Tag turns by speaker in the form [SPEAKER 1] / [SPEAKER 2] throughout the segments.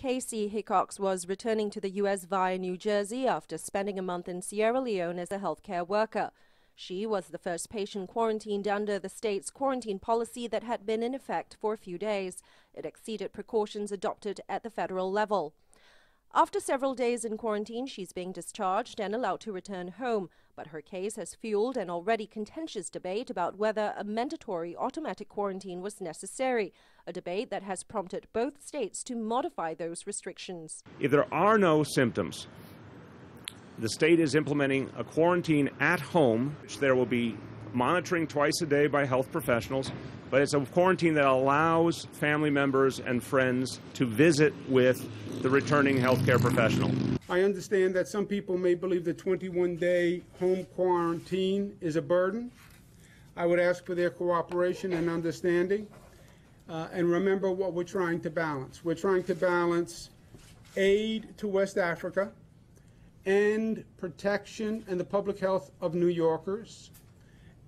[SPEAKER 1] Casey Hickox was returning to the U.S. via New Jersey after spending a month in Sierra Leone as a healthcare worker. She was the first patient quarantined under the state's quarantine policy that had been in effect for a few days. It exceeded precautions adopted at the federal level. After several days in quarantine, she's being discharged and allowed to return home. But her case has fueled an already contentious debate about whether a mandatory automatic quarantine was necessary, a debate that has prompted both states to modify those restrictions.
[SPEAKER 2] If there are no symptoms, the state is implementing a quarantine at home, which there will be monitoring twice a day by health professionals, but it's a quarantine that allows family members and friends to visit with the returning healthcare professional.
[SPEAKER 3] I understand that some people may believe the 21-day home quarantine is a burden. I would ask for their cooperation and understanding. And remember what we're trying to balance. We're trying to balance aid to West Africa and protection and the public health of New Yorkers,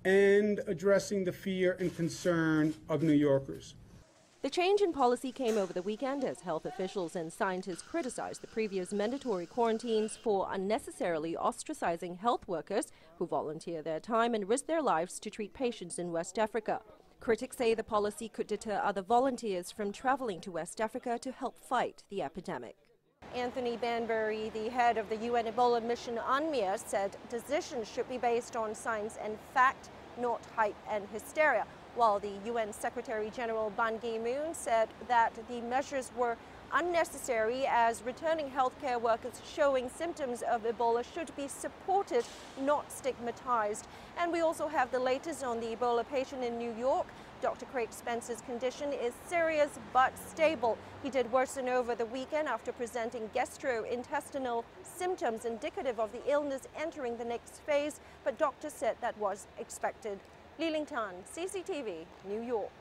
[SPEAKER 3] and addressing the fear and concern of New Yorkers.
[SPEAKER 1] The change in policy came over the weekend as health officials and scientists criticized the previous mandatory quarantines for unnecessarily ostracizing health workers who volunteer their time and risk their lives to treat patients in West Africa. Critics say the policy could deter other volunteers from traveling to West Africa to help fight the epidemic. Anthony Banbury, the head of the UN Ebola mission UNMIA, said decisions should be based on science and fact, not hype and hysteria, while the UN Secretary General Ban Ki-moon said that the measures were unnecessary as returning healthcare workers showing symptoms of Ebola should be supported, not stigmatized. And we also have the latest on the Ebola patient in New York. Dr. Craig Spencer's condition is serious but stable. He did worsen over the weekend after presenting gastrointestinal symptoms indicative of the illness entering the next phase, but doctors said that was expected. Li Ling Tan, CCTV, New York.